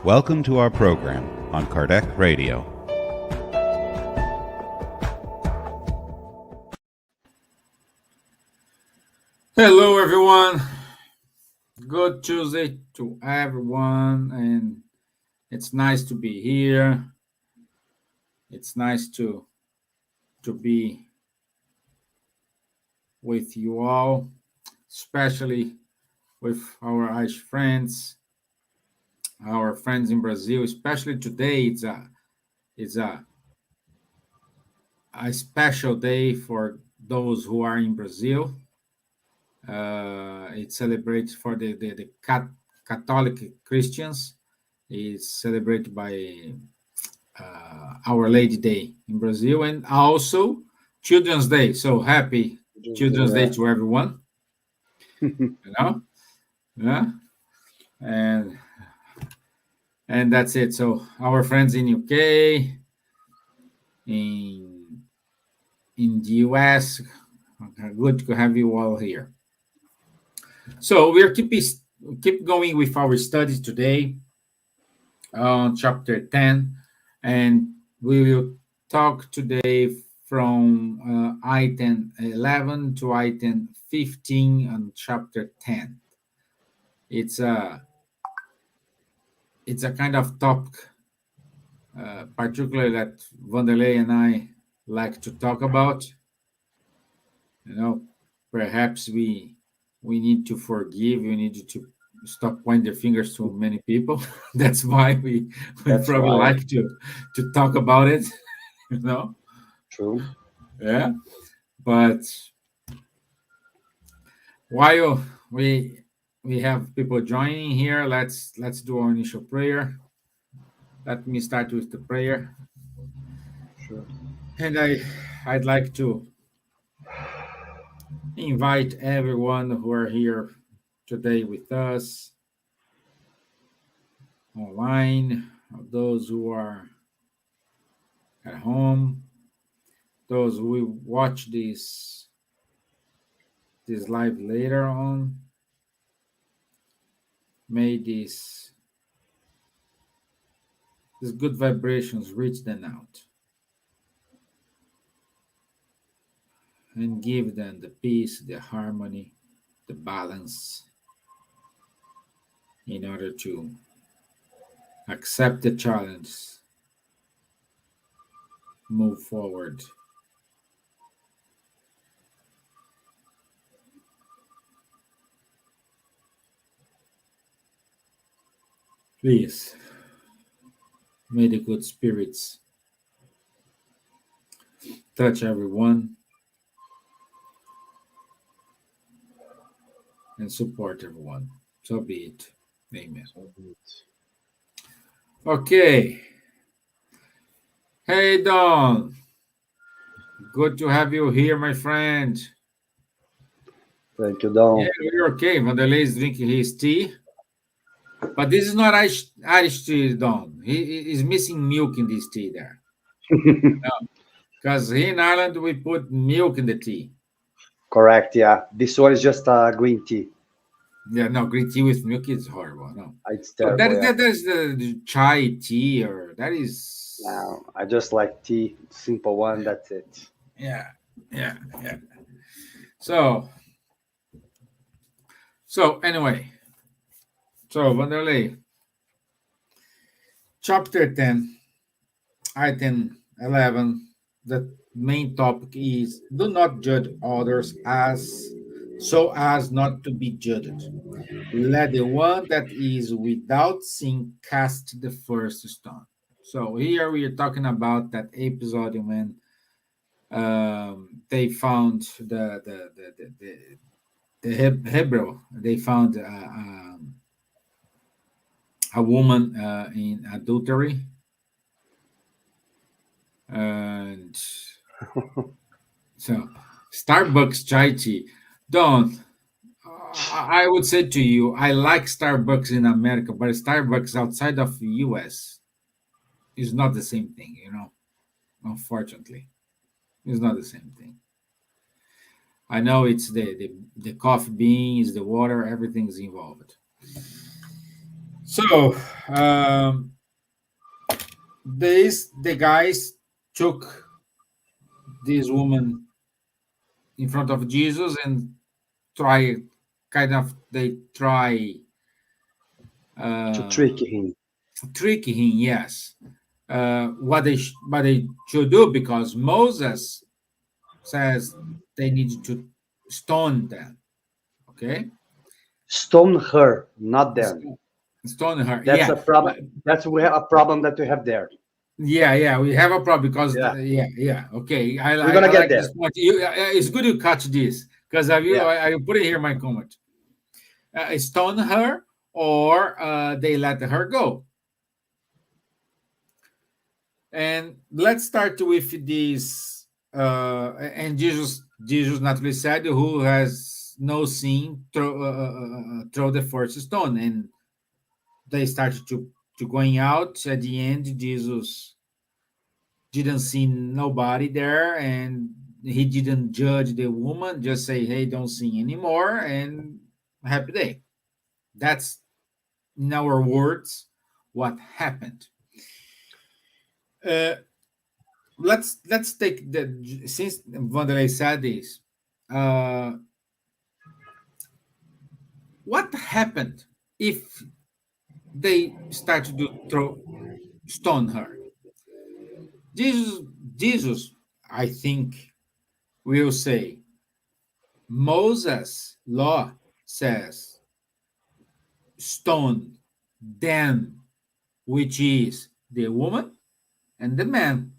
Welcome to our program on Kardec Radio. Hello, everyone. Good Tuesday to everyone, and it's nice to be here. It's nice to be with you all, especially with our Irish friends, our friends in Brazil. Especially today, it's a special day for those who are in Brazil. It's celebrated for the Catholic Christians. It's celebrated by Our Lady Day in Brazil, and also Children's Day. So happy Children's Day to everyone. Yeah, and that's it. So our friends in UK, in the US, good to have you all here. So we're keep going with our studies today on chapter 10, and we will talk today from item 11 to item 15 on chapter 10. It's a kind of topic, particularly that Wanderley and I like to talk about. Perhaps we need to forgive. We need to stop pointing the fingers to many people. That's why we probably like to talk about it. True. Yeah, but while we have people joining here, let's do our initial prayer. Let me start with the prayer. Sure. And I'd like to invite everyone who are here today with us online, those who are at home, those who will watch this live later on. May these good vibrations reach them out and give them the peace, the harmony, the balance, in order to accept the challenge, move forward. Please, may the good spirits touch everyone and support everyone. So be it. Amen. Okay. Hey, Don. Good to have you here, my friend. Thank you, Don. Yeah, we're okay. Wanderley is drinking his tea. But this is not Irish tea, Don. He is missing milk in this tea there. Because here in Ireland, we put milk in the tea. Correct, yeah. This one is just green tea. Yeah, no, green tea with milk is horrible. No, it's terrible. That is the chai tea, or that is. No, I just like tea, simple one. That's it. Yeah. So anyway, Wanderley, chapter 10, item 11. The main topic is: do not judge others so as not to be judged. Let the one that is without sin cast the first stone. So here we are talking about that episode when they found the Hebrew. They found a woman in adultery, and so Starbucks chai tea. Don, I would say to you, I like Starbucks in America, but Starbucks outside of the US is not the same thing, unfortunately. It's not the same thing. I know it's the coffee beans, the water, everything's involved. So the guys took this woman in front of Jesus and try they try To uh, trick him. trick him. Yes, what they should do, because Moses says they need to stone them. Okay, Stone her, not them. stone her. That's Yeah, a problem. That's we have a problem that we have there. yeah. We have a problem because Yeah, yeah. Okay, we're gonna I get like this there. point. It's good you catch this because Yeah. I put it here in my comment. Stone her or they let her go. And let's start with this. And Jesus naturally said, "Who has no sin, throw the first stone." And they started to going out. At the end, Jesus didn't see nobody there, and he didn't judge the woman. Just say, "Hey, don't sin anymore," and happy day. That's, in our words, what happened. Uh, let's take the, since Wanderley said this. Uh, what happened if they started to throw stone her? Jesus, Jesus, I think, will say Moses' law says stone them, which is the woman and the man.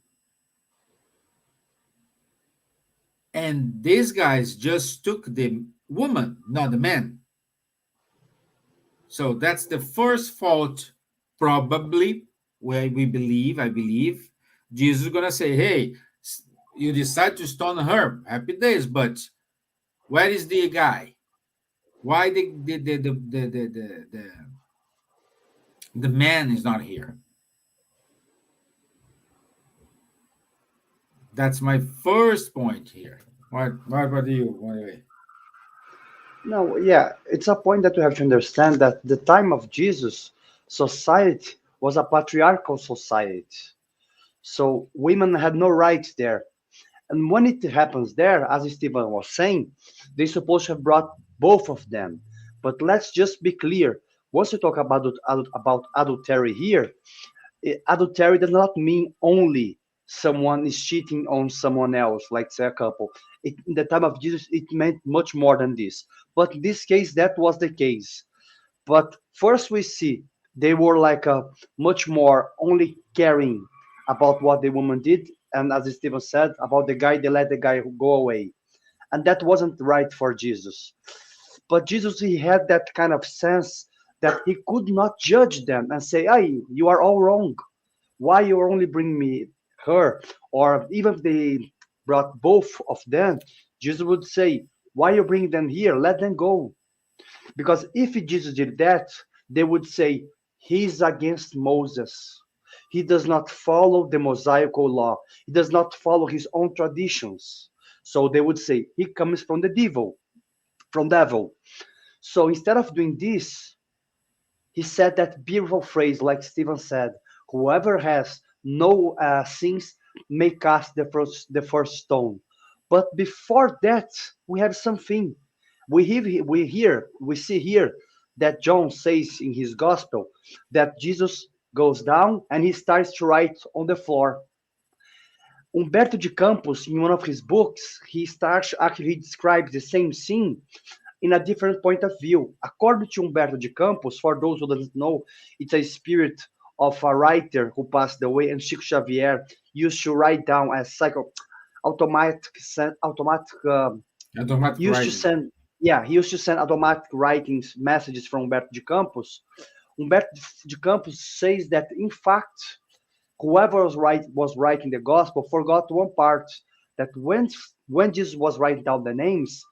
And these guys just took the woman, not the man. So that's the first fault, probably, where I believe, Jesus is going to say, hey, you decide to stone her, happy days, but where is the guy? Why the man is not here? That's my first point here. What about you, by the way? No, yeah, it's a point that we have to understand that the time of Jesus, society was a patriarchal society. So women had no rights there. And when it happens there, as Stevan was saying, they supposed to have brought both of them. But let's just be clear. Once we talk about adultery here, adultery does not mean only someone is cheating on someone else, like say a couple. In the time of Jesus, it meant much more than this. But in this case, that was the case. But first, we see they were like a much more only caring about what the woman did, and as Stephen said about the guy, they let the guy go away, and that wasn't right for Jesus. But Jesus, he had that kind of sense that he could not judge them and say, "Hey, you are all wrong. Why you only bring me her?" Or even if they brought both of them, Jesus would say, "Why you bring them here? Let them go." Because if Jesus did that, they would say, he's against Moses. He does not follow the Mosaical law. He does not follow his own traditions. So they would say, he comes from the devil, from devil. So instead of doing this, he said that beautiful phrase, like Stephen said, whoever has no sins may cast the first stone. But before that, we have something. We see here that John says in his gospel that Jesus goes down and he starts to write on the floor. Humberto de Campos, in one of his books, he describes the same scene in a different point of view. According to Humberto de Campos, for those who doesn't know, it's a spirit of a writer who passed away, and Chico Xavier used to write down as automatic, Automatic used to writing. send, yeah, he used to send automatic writings messages from Humberto de Campos. Humberto de Campos says that in fact, whoever was writing the gospel forgot one part, that when Jesus was writing down the names,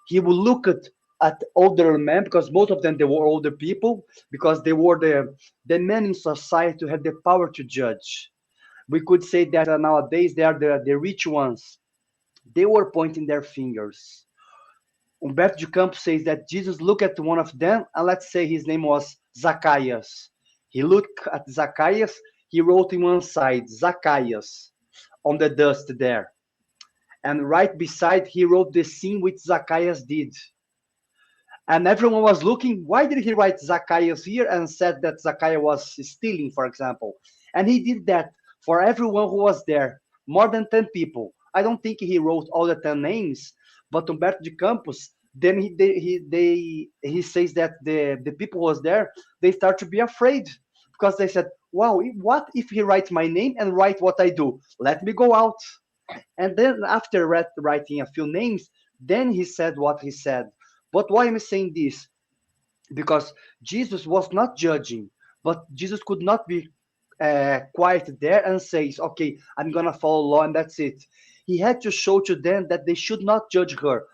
he would look at older men, because most of them they were older people, because they were the men in society who had the power to judge. We could say that nowadays they are the rich ones. They were pointing their fingers. Humberto de Campos says that Jesus looked at one of them, and let's say his name was Zacchaeus. He looked at Zacchaeus, he wrote in one side, Zacchaeus, on the dust there. And right beside, he wrote the sin which Zacchaeus did. And everyone was looking, why did he write Zacchaeus here and said that Zacchaeus was stealing, for example? And he did that for everyone who was there, more than 10 people. I don't think he wrote all the 10 names, but Humberto de Campos, then he says that the people who was there, they start to be afraid because they said, wow, what if he writes my name and write what I do? Let me go out. And then after writing a few names, then he said what he said. But why am I saying this? Because Jesus was not judging, but Jesus could not be quiet there and says, okay, I'm going to follow law and that's it. He had to show to them that they should not judge her,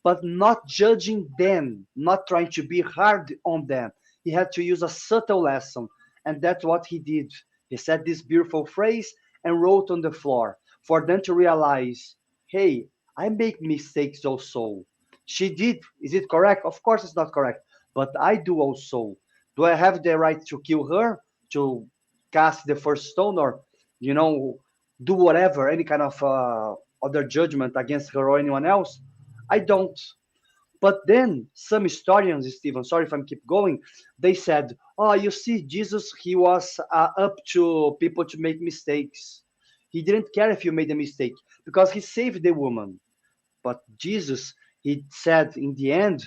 but not judging them, not trying to be hard on them. He had to use a subtle lesson, and that's what he did. He said this beautiful phrase and wrote on the floor for them to realize, hey, I make mistakes also. She did. Is it correct? Of course it's not correct, but I do also. Do I have the right to kill her, to cast the first stone, or, do whatever, any kind of other judgment against her or anyone else? I don't. But then some historians, Steven, sorry if I keep going, they said, oh, you see, Jesus, he was up to people to make mistakes. He didn't care if you made a mistake because he saved the woman. But Jesus, he said in the end,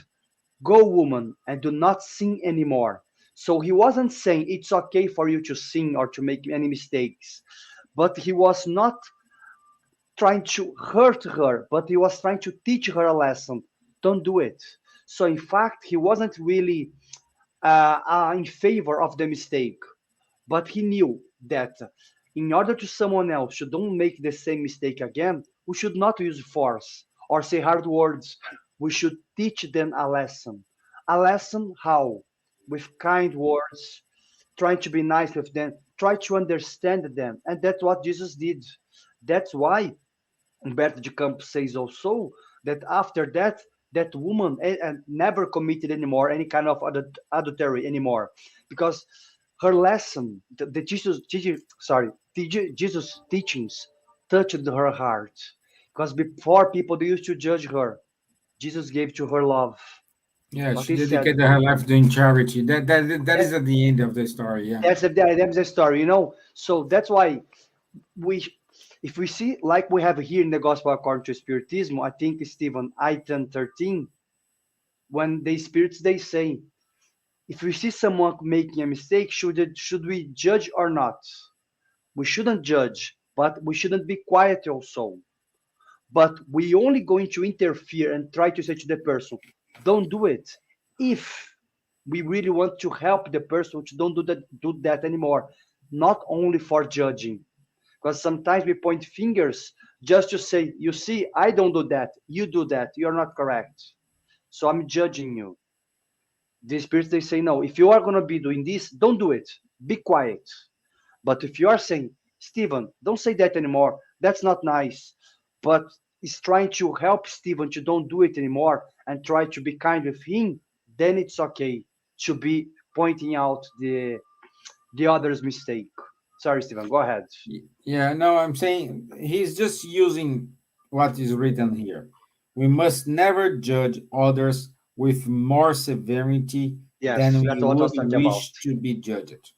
go, woman, and do not sin anymore. So he wasn't saying it's okay for you to sin or to make any mistakes, but he was not trying to hurt her, but he was trying to teach her a lesson. Don't do it. So in fact, he wasn't really in favor of the mistake, but he knew that in order to someone else to don't make the same mistake again, we should not use force or say hard words. We should teach them a lesson. A lesson how? With kind words, trying to be nice with them, try to understand them. And that's what Jesus did. That's why Humberto de Campos says also that after that, that woman never committed anymore any kind of adultery anymore, because her lesson, Jesus teachings touched her heart. Because before people they used to judge her, Jesus gave to her love. Yeah, But she he said, dedicated her life doing charity. That is at the end of the story. Yeah. that's the story, So that's why we, if we see like we have here in the Gospel according to Spiritism, I think Steven, item 13, when the spirits they say, if we see someone making a mistake, should we judge or not? We shouldn't judge, but we shouldn't be quiet also. But we only going to interfere and try to say to the person, don't do it, if we really want to help the person to don't do that anymore, not only for judging. Because sometimes we point fingers just to say, you see, I don't do that, you do that, you're not correct, so I'm judging you. The spirits they say, no, if you are going to be doing this, don't do it, be quiet. But if you are saying, Steven, don't say that anymore, that's not nice, but is trying to help Steven to don't do it anymore and try to be kind with him, then it's okay to be pointing out the other's mistake. Sorry, Steven, go ahead. Yeah, no, I'm saying he's just using what is written here. We must never judge others with more severity Yes, than we that's what I was would talking about. wish to be judged,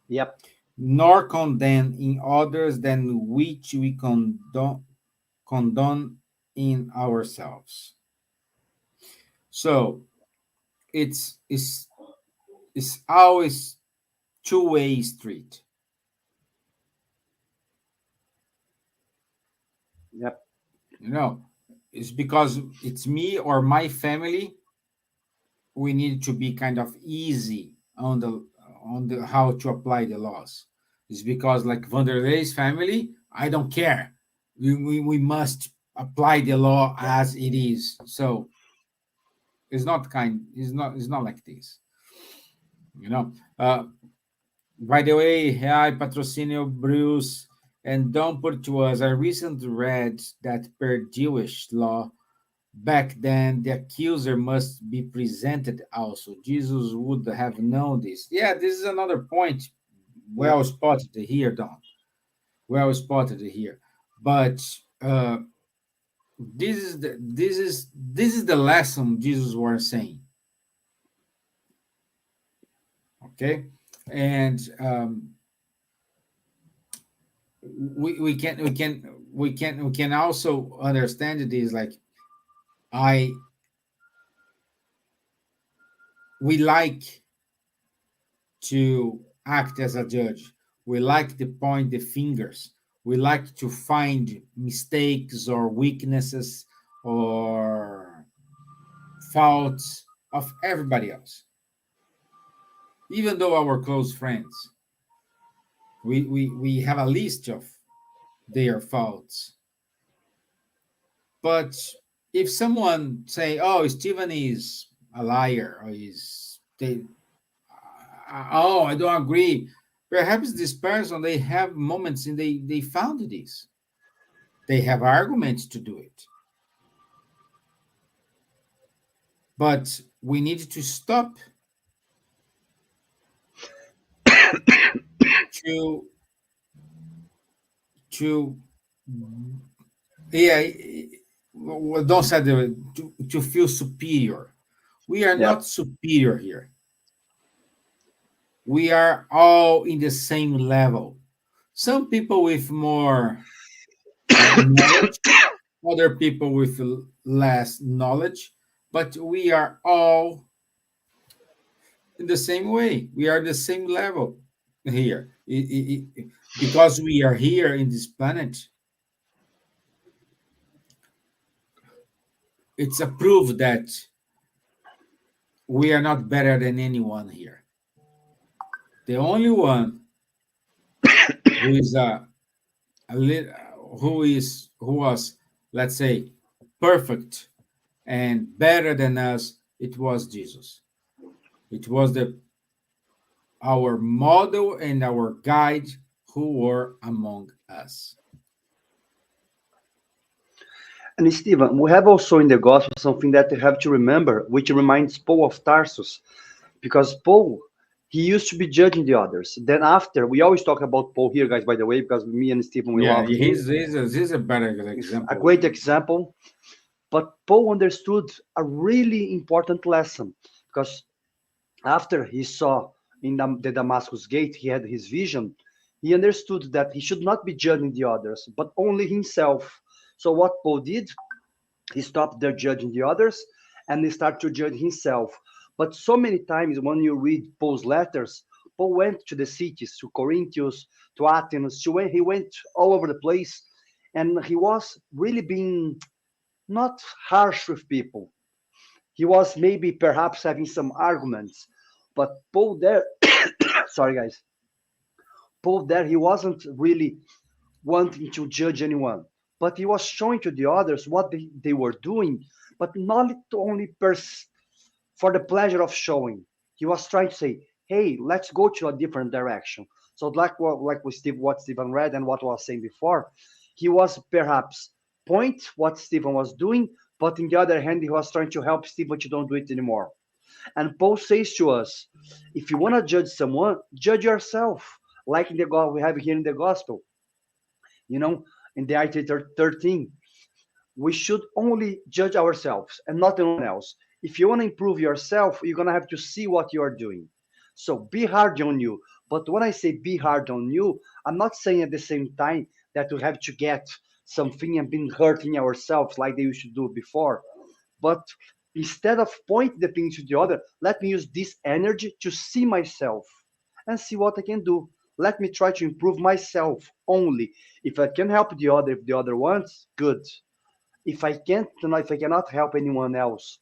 Yep. nor condemn in others than which we condone in ourselves. So it's always two-way street. Yep. It's because it's me or my family. We need to be kind of easy on the how to apply the laws. It's because like Wanderley's family, I don't care. We must apply the law as it is. So it's not like this. By the way, hi Patrocinio Bruce, and don't put to us. I recently read that per Jewish law, back then the accuser must be presented also. Jesus would have known this. Yeah, this is another point. Yeah. Well spotted here, Don. Well spotted here. But this is the lesson Jesus was saying. Okay, and we can also understand it is like I we like to act as a judge. We like to point the fingers. We like to find mistakes or weaknesses or faults of everybody else, even though our close friends. We have a list of their faults. But if someone say, "Oh, Steven is a liar," or "Oh, I don't agree," perhaps this person they have moments and they found this. They have arguments to do it. But we need to stop to to yeah don't say to feel superior. We are Yeah. not superior here. We are all in the same level. Some people with more knowledge, other people with less knowledge, but we are all in the same way. We are the same level here. Because we are here in this planet, it's a proof that we are not better than anyone here. The only one who is a lit- who was, let's say, perfect and better than us, it was Jesus. It was the our model and our guide who were among us. And Stephen, we have also in the gospel something that you have to remember, which reminds Paul of Tarsus, because Paul, he used to be judging the others. Then after, we always talk about Paul here, guys, by the way, because me and Stephen, we Yeah, love him. he's a better He's a example. great example. But Paul understood a really important lesson, because after he saw in the Damascus gate, he had his vision, he understood that he should not be judging the others, but only himself. So what Paul did, he stopped there judging the others and he started to judge himself. But so many times when you read Paul's letters, Paul went to the cities, to Corinthians, to Athens, he went all over the place, and he was really being not harsh with people. He was maybe perhaps having some arguments, but Paul there, sorry guys, Paul there, he wasn't really wanting to judge anyone, but he was showing to the others what they were doing, but not only for the pleasure of showing. He was trying to say, hey, let's go to a different direction. So what Stephen read and what I was saying before, he was perhaps point what Stephen was doing, but in the other hand, he was trying to help Stephen to don't do it anymore. And Paul says to us, if you want to judge someone, judge yourself. Like in the God we have here in the gospel, you know, in the Isaiah 13, we should only judge ourselves and not anyone else. If you want to improve yourself, you're going to have to see what you are doing. So be hard on you. But when I say be hard on you, I'm not saying at the same time that we have to get something and been hurting ourselves like they used to do before. But instead of pointing the thing to the other, let me use this energy to see myself and see what I can do. Let me try to improve myself only. If I can help the other, if the other wants, good. If I can't, if I cannot help anyone else,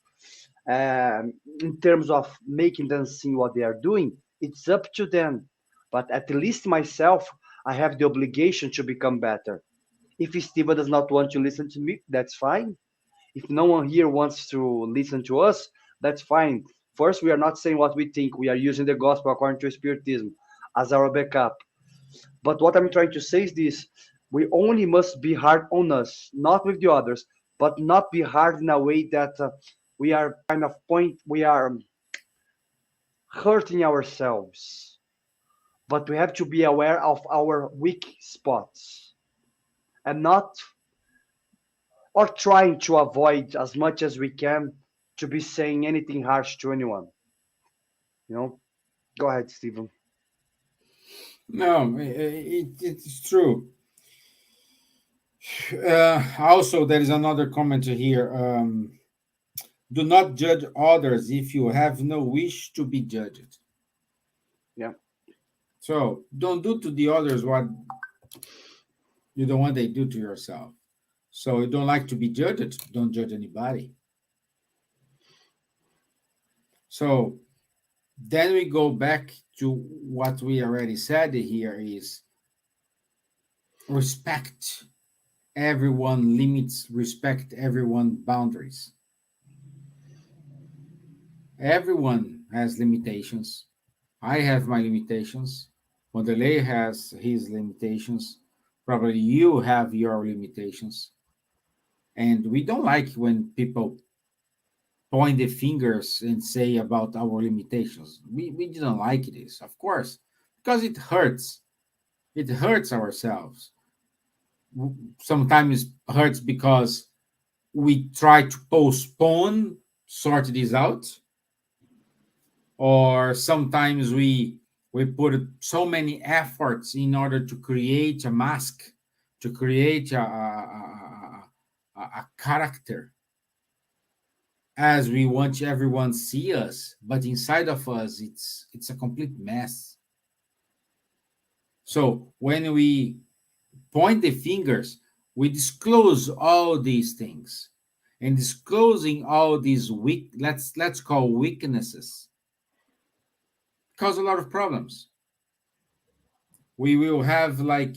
in terms of making them see what they are doing, it's up to them. But at least myself, I have the obligation to become better. If Steven does not want to listen to me, that's fine. If no one here wants to listen to us, that's fine. First, we are not saying what we think. We are using the gospel according to Spiritism as our backup. But what I'm trying to say is this: we only must be hard on us, not with the others. but not be hard in a way that we are we are hurting ourselves. But we have to be aware of our weak spots and not, or trying to avoid as much as we can to be saying anything harsh to anyone. Go ahead, Steven. No, it's true. Also, there is another comment here. Do not judge others if you have no wish to be judged. Yeah. So don't do to the others what you don't want they do to yourself. So you don't like to be judged, don't judge anybody. So then we go back to what we already said here is respect everyone limits, respect everyone boundaries. Everyone has limitations. I have my limitations. Wanderley has his limitations. Probably you have your limitations. And we don't like when people point the fingers and say about our limitations. We didn't like this, of course, because it hurts. It hurts ourselves. Sometimes hurts because we try to postpone, sort this out, or sometimes we put so many efforts in order to create a mask, to create a character as we want everyone to see us, but inside of us it's a complete mess. So when we point the fingers, we disclose all these things, and disclosing all these let's call weaknesses cause a lot of problems. We will have like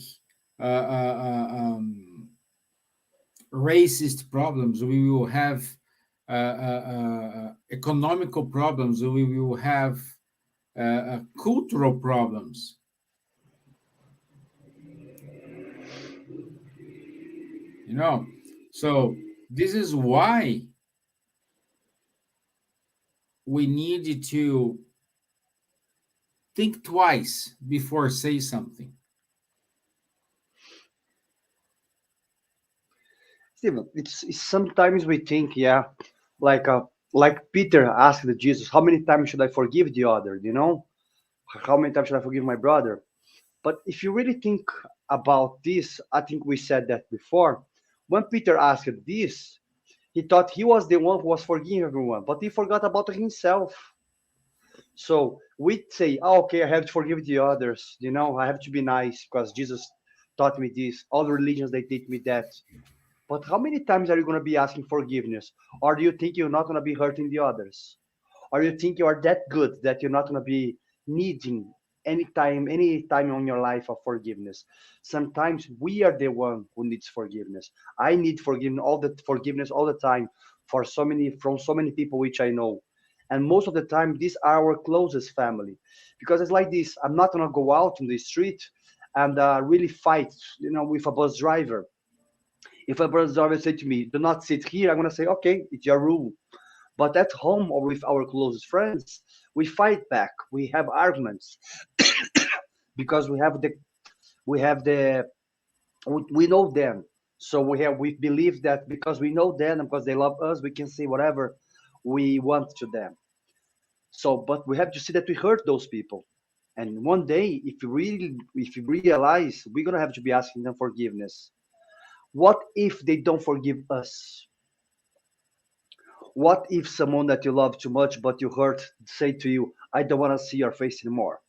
uh, uh, uh, um, racist problems. We will have economical problems. We will have cultural problems. You know, so this is why we need to think twice before say something. Steven, it's sometimes we think, yeah, like Peter asked Jesus, how many times should I forgive the other? How many times should I forgive my brother? But if you really think about this, I think we said that before. When Peter asked this, he thought he was the one who was forgiving everyone, but he forgot about himself. So we say, oh, okay, I have to forgive the others. I have to be nice because Jesus taught me this. All religions, they teach me that. But how many times are you going to be asking forgiveness? Or do you think you're not going to be hurting the others? Or you think you are that good that you're not going to be needing any time in your life of forgiveness? Sometimes we are the one who needs forgiveness. I need forgiveness all the time from so many people which I know. And most of the time, these are our closest family. Because it's like this, I'm not going to go out in the street and really fight, with a bus driver. If a bus driver say to me, do not sit here, I'm going to say, okay, it's your rule. But at home or with our closest friends, we fight back. We have arguments because we know them. So we believe that because we know them and because they love us, we can say whatever we want to them. So, but we have to see that we hurt those people. And one day, if you realize, we're gonna have to be asking them forgiveness. What if they don't forgive us? What if someone that you love too much but you hurt say to you, I don't want to see your face anymore?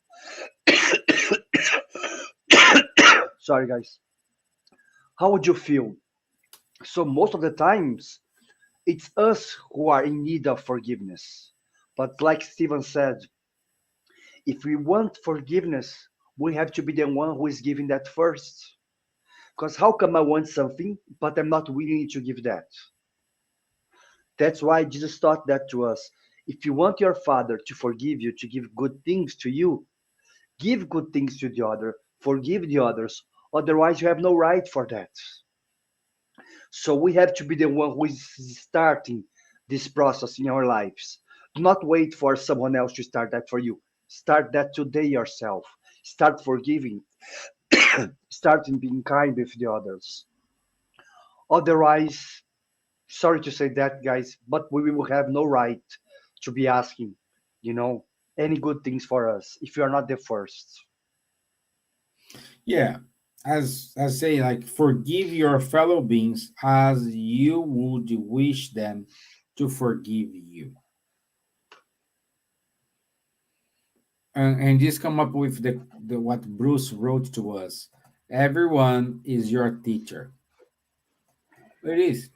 Sorry, guys. How would you feel? So most of the times, it's us who are in need of forgiveness. But like Steven said, if we want forgiveness, we have to be the one who is giving that first. Because how come I want something, but I'm not willing to give that? That's why Jesus taught that to us. If you want your Father to forgive you, to give good things to you, give good things to the other, forgive the others. Otherwise, you have no right for that. So we have to be the one who is starting this process in our lives. Do not wait for someone else to start that for you. Start that today yourself. Start forgiving. Start in being kind with the others. Otherwise, sorry to say that, guys, but we will have no right to be asking, you know, any good things for us if you are not the first. Yeah, as say, like, forgive your fellow beings as you would wish them to forgive you. And this come up with the what Bruce wrote to us. Everyone is your teacher. It is.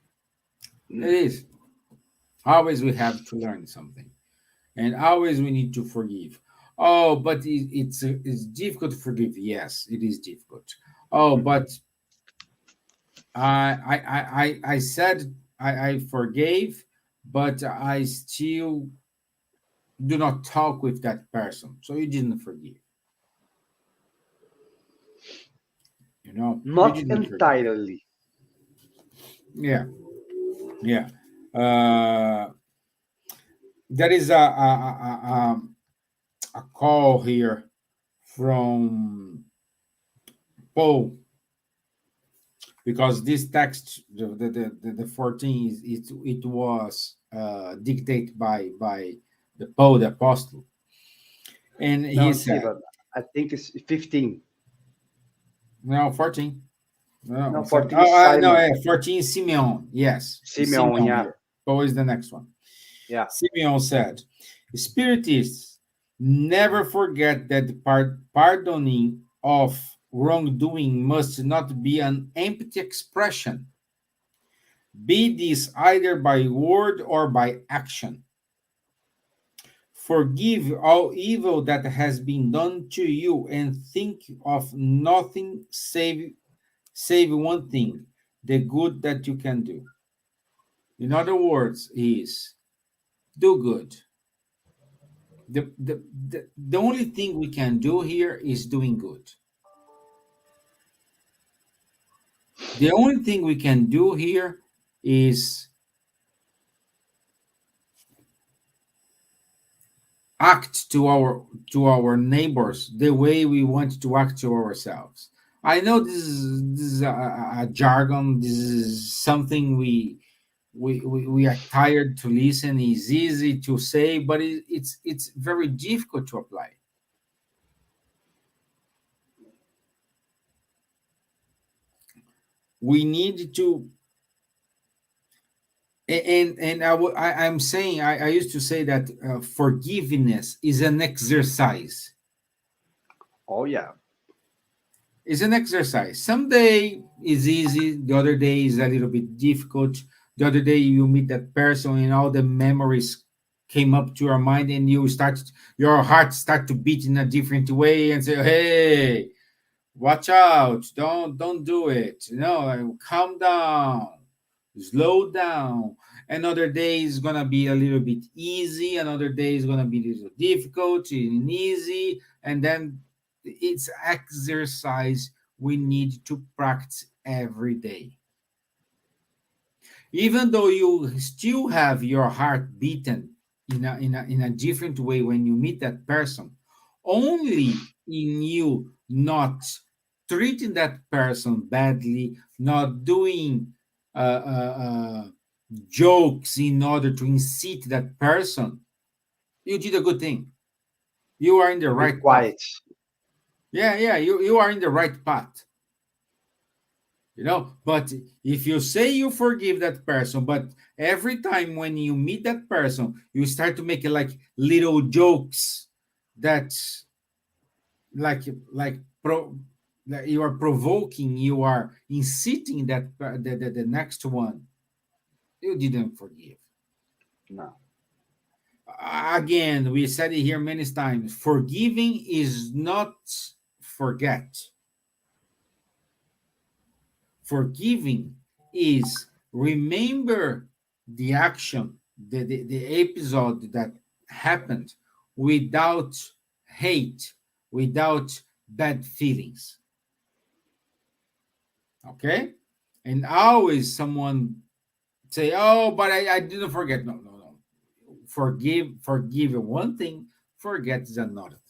It is. Always we have to learn something, and always we need to forgive. Oh, but it's difficult to forgive. Yes, it is difficult. Oh, but I said I forgave, but I still do not talk with that person. So you didn't forgive. You Not didn't forgive. entirely. Yeah, yeah. Uh, there is a call here from Paul, because this text, the 14, it was dictated by the Paul the apostle, and he No, said, Steven, I think it's 15. no, 14. No, No, 14 is oh, no, Simon. 14 Simeon. Yes, it's Simeon, Simeon yeah. here. Paul is the next one. Yeah. Simeon said, Spiritists never forget that the pardoning of wrongdoing must not be an empty expression, be this either by word or by action. Forgive all evil that has been done to you, and think of nothing save one thing, the good that you can do. In other words, is do good. The only thing we can do here is doing good. The only thing we can do here is act to our neighbors the way we want to act to ourselves. I know this is a jargon. This is something we are tired to listen. It's easy to say, but it's very difficult to apply. We need to, and I'm saying, I used to say that forgiveness is an exercise. Oh, yeah. It's an exercise. Some day is easy, the other day is a little bit difficult. The other day you meet that person and all the memories came up to your mind, and your heart start to beat in a different way, and say, hey, watch out, don't do it, calm down, slow down. Another day is gonna be a little bit easy, another day is gonna be a little difficult and easy, and then it's exercise we need to practice every day. Even though you still have your heart beaten in a different way when you meet that person, only in you not treating that person badly, not doing jokes in order to incite that person, you did a good thing. You are in the Be right path. quiet. Yeah, you are in the right path. But if you say you forgive that person, but every time when you meet that person, you start to make it like little jokes that, like that you are provoking, you are inciting that the next one, you didn't forgive. No. Again, we said it here many times, forgiving is not forget. Forgiving is remember the action, the episode that happened, without hate, without bad feelings. Okay? And always someone say, "Oh, but I didn't forget." No, no, no. Forgive one thing, forget is another thing.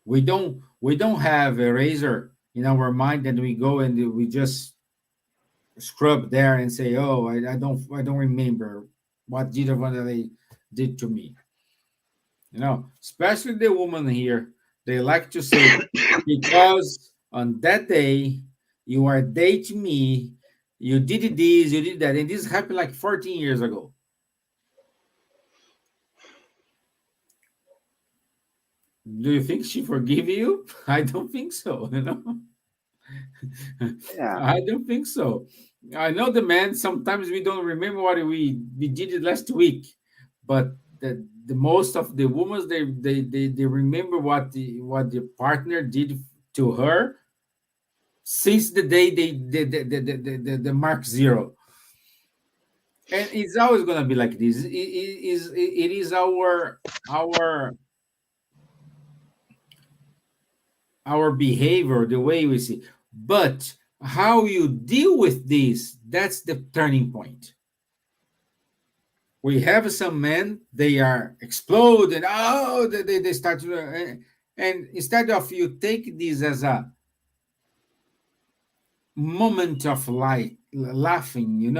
We don't have a razor in our mind that we go and we just scrub there and say, "Oh, I don't remember what Gita Wanderley did to me." Especially the woman here, they like to say, because on that day you are dating me, you did this, you did that, and this happened like 14 years ago. Do you think she forgive you? I don't think so. Yeah. I don't think so. I know the man. Sometimes we don't remember what we did it last week, but the most of the women they remember what the partner did to her since the day the mark zero, and it's always gonna be like this. It is our behavior, the way we see. But how you deal with this, that's the turning point. We have some men, they are explode and they start to, and instead of you take this as a moment of light, laughing,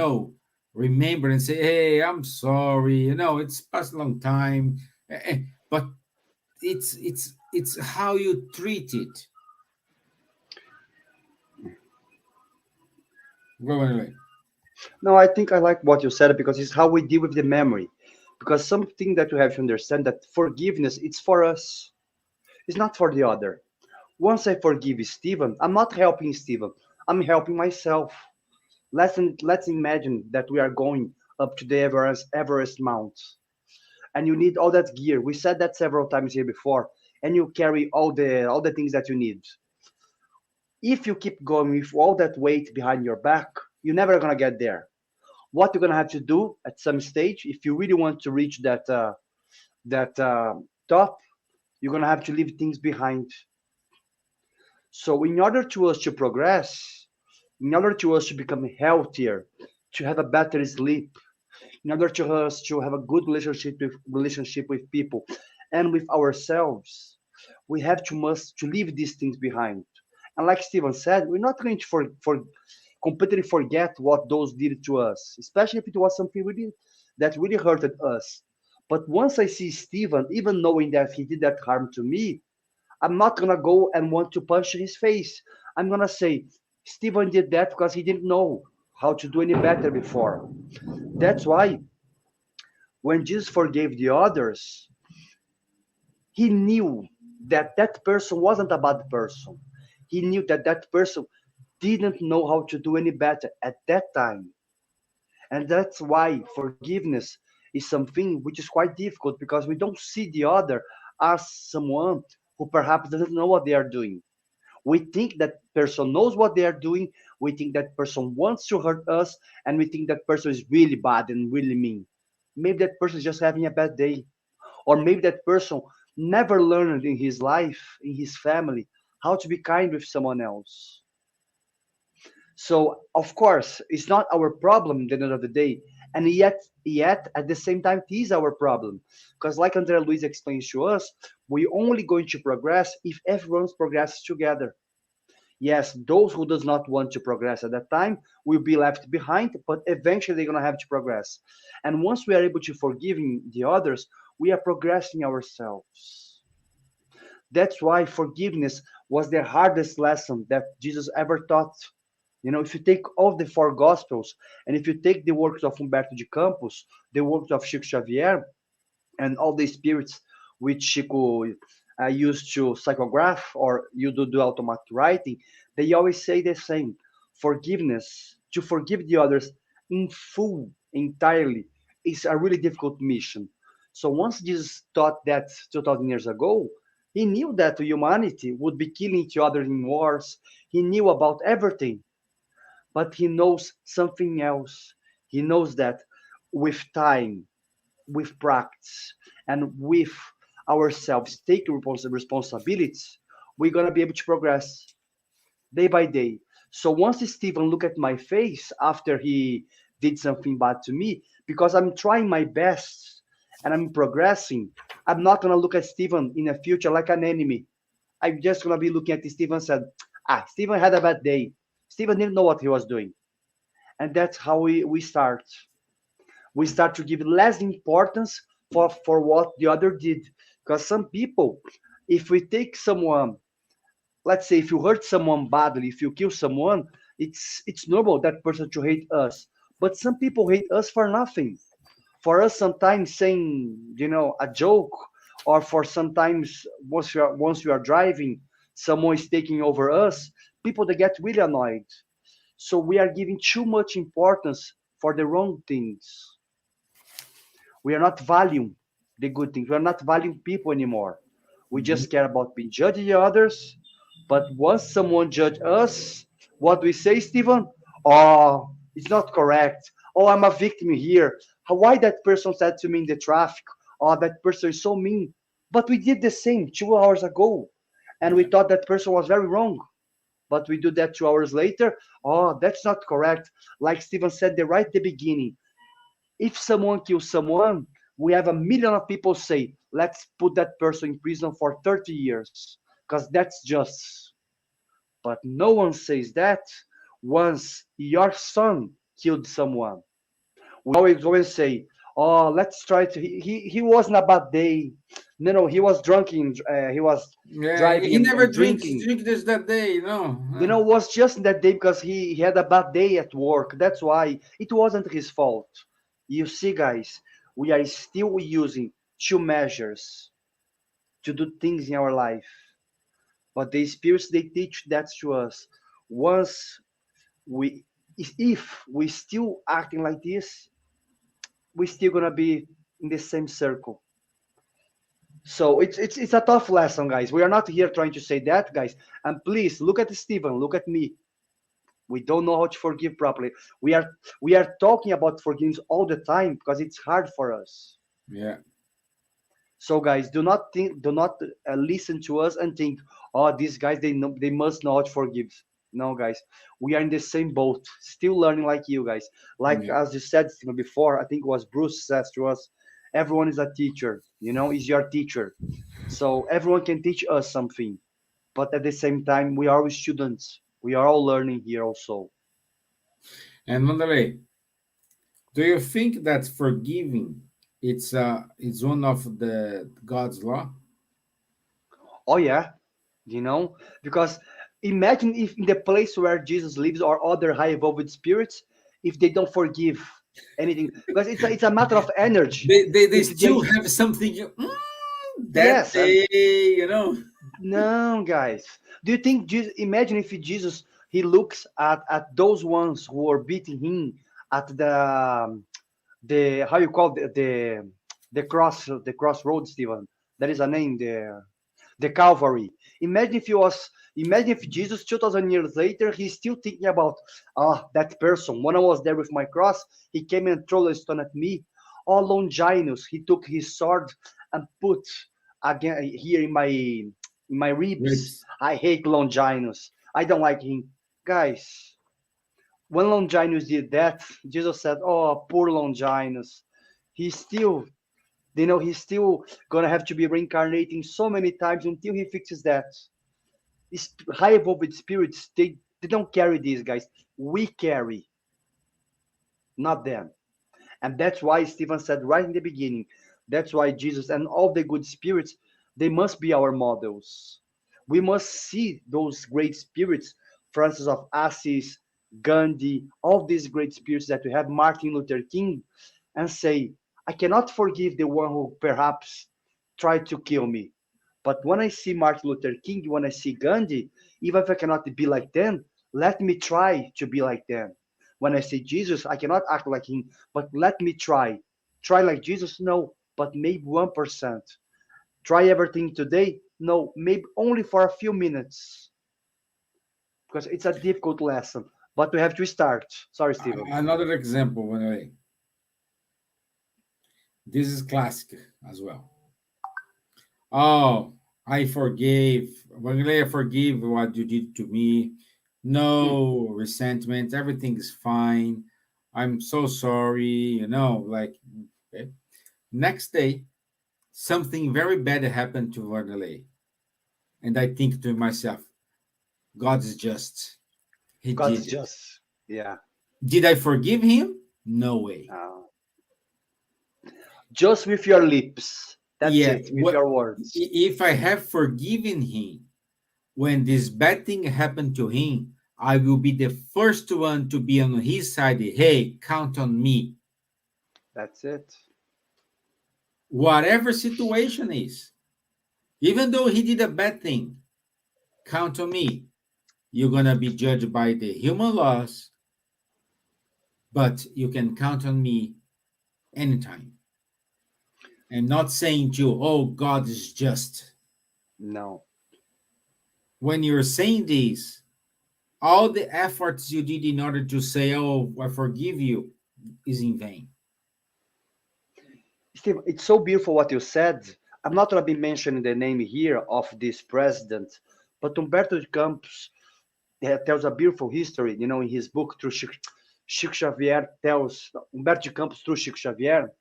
remember and say, "Hey, I'm sorry, it's past a long time." But it's how you treat it. Go away. No, I think I like what you said because it's how we deal with the memory. Because something that you have to understand that forgiveness, it's for us. It's not for the other. Once I forgive Steven, I'm not helping Steven. I'm helping myself. Let's imagine that we are going up to the Everest Mount, and you need all that gear. We said that several times here before, and you carry all the things that you need. If you keep going with all that weight behind your back, you're never gonna get there. What you're gonna have to do at some stage, if you really want to reach that top, you're gonna have to leave things behind. So, in order to us to progress, in order to us to become healthier, to have a better sleep, in order to us to have a good relationship with people and with ourselves, we have to must to leave these things behind. And like Steven said, we're not going to for completely forget what those did to us, especially if it was something really that really hurted us. But once I see Steven, even knowing that he did that harm to me, I'm not gonna go and want to punch his face. I'm gonna say, Steven did that because he didn't know how to do any better before. That's why when Jesus forgave the others, he knew that that person wasn't a bad person. He knew that that person didn't know how to do any better at that time. And that's why forgiveness is something which is quite difficult because we don't see the other as someone who perhaps doesn't know what they are doing. We think that person knows what they are doing. We think that person wants to hurt us, and we think that person is really bad and really mean. Maybe that person is just having a bad day, or maybe that person never learned in his life, in his family, how to be kind with someone else. So of course, it's not our problem at the end of the day, and yet at the same time, it is our problem because, like Andrea Luiz explains to us, we only going to progress if everyone's progresses together. Yes, those who does not want to progress at that time will be left behind, but eventually they're gonna have to progress. And once we are able to forgiving the others, we are progressing ourselves. That's why forgiveness was the hardest lesson that Jesus ever taught. If you take all the four gospels and if you take the works of Humberto de Campos, the works of Chico Xavier, and all the spirits which Chico used to psychograph or you do automatic writing, they always say the same. Forgiveness, to forgive the others in full, entirely, is a really difficult mission. So once Jesus taught that 2,000 years ago, he knew that humanity would be killing each other in wars. He knew about everything, but he knows something else. He knows that with time, with practice, and with ourselves taking responsibilities, we're going to be able to progress day by day. So once Steven look at my face after he did something bad to me, because I'm trying my best and I'm progressing, I'm not gonna look at Steven in the future like an enemy. I'm just gonna be looking at Steven and said, Steven had a bad day. Steven didn't know what he was doing. And that's how we start. We start to give less importance for what the other did. Because some people, if we take someone, let's say if you hurt someone badly, if you kill someone, it's normal that person to hate us. But some people hate us for nothing. For us, sometimes saying, a joke, or for sometimes once you are driving, someone is taking over us. People they get really annoyed. So we are giving too much importance for the wrong things. We are not valuing the good things. We are not valuing people anymore. We just care about being judging others. But once someone judge us, what we say, Steven? Oh, it's not correct. Oh, I'm a victim here. Why that person said to me in the traffic? Oh, that person is so mean. But we did the same 2 hours ago, and we thought that person was very wrong. But we do that 2 hours later. Oh, that's not correct. Like Steven said right at the beginning, if someone kills someone, we have a million of people say, let's put that person in prison for 30 years, because that's just. But no one says that once your son killed someone. We always go and say, oh, let's try to, he wasn't a bad day. No, he was drunken, he was Yeah, driving he never and drinks drinking. drink this that day, It was just that day because he had a bad day at work. That's why it wasn't his fault. You see, guys, we are still using two measures to do things in our life. But the spirits, they teach that to us. Once we, if we still acting like this, we're still gonna be in the same circle. So it's a tough lesson, guys. We are not here trying to say that, guys. And please look at Steven, look at me. We don't know how to forgive properly. We are talking about forgiveness all the time because it's hard for us. Yeah. So guys, do not listen to us and think, oh, these guys they must know how to forgive. No, guys, we are in the same boat, still learning like you guys. Like Yeah. as you said before, I think it was Bruce says to us, everyone is a teacher. Is your teacher. So everyone can teach us something, but at the same time, we are all students. We are all learning here also. And Wanderley, do you think that forgiving it's one of the God's law? Oh yeah, because imagine if in the place where Jesus lives or other high evolved spirits, if they don't forgive anything, because it's a matter of energy. They If still they have something that yes, and day. no, guys, do you think Jesus? Imagine if Jesus he looks at those ones who are beating him at the how you call the crossroads, Steven. That is a name there. The Calvary. Imagine if he was, imagine if Jesus 2000 years later, he's still thinking about that person. When I was there with my cross, he came and threw a stone at me. Oh, Longinus, he took his sword and put again here in my ribs. Ribs. I hate Longinus. I don't like him. Guys, when Longinus did that, Jesus said, oh, poor Longinus. He's still he's still gonna have to be reincarnating so many times until he fixes that. These high evolved spirits, they don't carry these guys. We carry, not them. And that's why Stephen said right in the beginning, that's why Jesus and all the good spirits, they must be our models. We must see those great spirits, Francis of Assisi, Gandhi, all these great spirits that we have, Martin Luther King, and say, I cannot forgive the one who perhaps tried to kill me. But when I see Martin Luther King, when I see Gandhi, even if I cannot be like them, let me try to be like them. When I say Jesus, I cannot act like him, but let me try. Try like Jesus? No, but maybe 1%. Try everything today? No, maybe only for a few minutes. Because it's a difficult lesson. But we have to start. Sorry, Steven. Another example, Wanderley. This is classic as well. Oh, I forgave. Wanderley, I forgive what you did to me. No resentment. Everything is fine. I'm so sorry. Like, okay. Next day, something very bad happened to Wanderley. And I think to myself, God is just. He God's did it. just, yeah. Did I forgive him? No way. Just with your lips. That's Yeah. it, with your words. If I have forgiven him, when this bad thing happened to him, I will be the first one to be on his side. Hey, count on me. That's it. Whatever situation is, even though he did a bad thing, count on me. You're going to be judged by the human laws, but you can count on me anytime. And not saying to you, oh, God is just. No. When you're saying this, all the efforts you did in order to say, oh, I forgive you, is in vain. Steve, it's so beautiful what you said. I'm not going to be mentioning the name here of this president, but Humberto de Campos tells a beautiful history, in his book, through Chico Xavier tells, Humberto de Campos through Chico Xavier,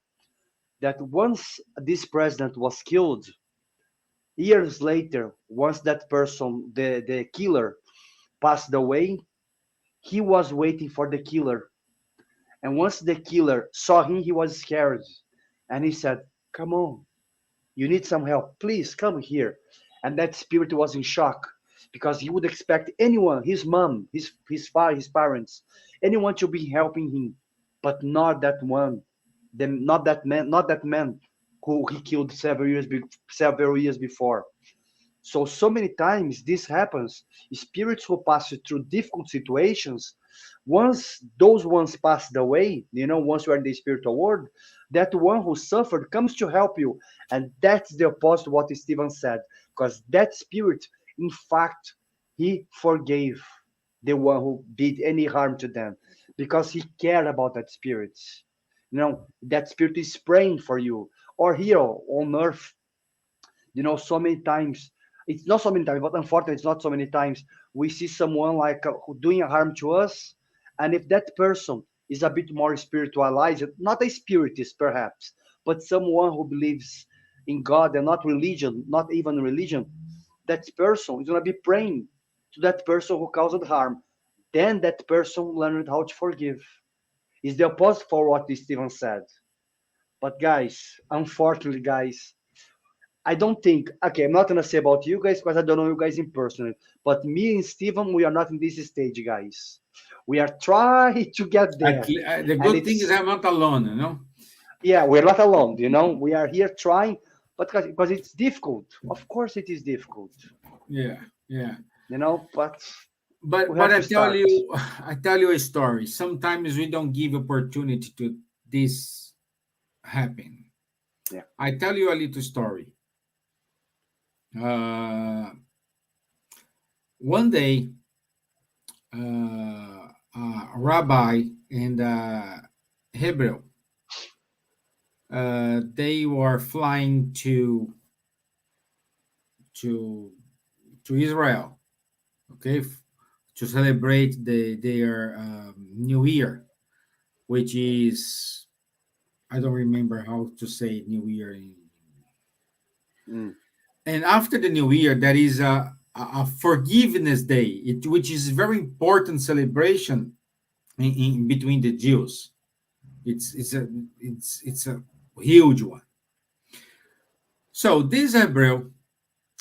that once this president was killed, years later, once that person, the killer, passed away, he was waiting for the killer. And once the killer saw him, he was scared. And he said, come on, you need some help. Please come here. And that spirit was in shock because he would expect anyone, his mom, his father, his parents, anyone to be helping him, but not that one, not that man who he killed several years before. So many times this happens. Spirits who pass through difficult situations, once those ones passed away, once you are in the spiritual world, that one who suffered comes to help you. And that's the opposite of what Stevan said, because that spirit, in fact, he forgave the one who did any harm to them because he cared about that spirit. That spirit is praying for you. Or here on earth, so many times, it's not so many times, but unfortunately, it's not so many times, we see someone like who doing harm to us. And if that person is a bit more spiritualized, not a spiritist perhaps, but someone who believes in God and not religion, not even religion, that person is going to be praying to that person who caused harm. Then that person learned how to forgive. It's the opposite for what Stevan said. But guys, unfortunately, guys, I don't think, okay, I'm not going to say about you guys because I don't know you guys in person, but me and Steven, we are not in this stage, guys. We are trying to get there. The good thing is I'm not alone, Yeah, we're not alone, We are here trying, but because it's difficult. Of course it is difficult. Yeah. But I tell you a story. Sometimes we don't give opportunity to this happen. Yeah. I tell you a little story. One day, a rabbi and Hebrew, they were flying to Israel, okay, to celebrate their New Year, which is, I don't remember how to say New Year. And after the New Year, there is a Forgiveness Day, which is a very important celebration in between the Jews. It's a huge one. So this Hebrew,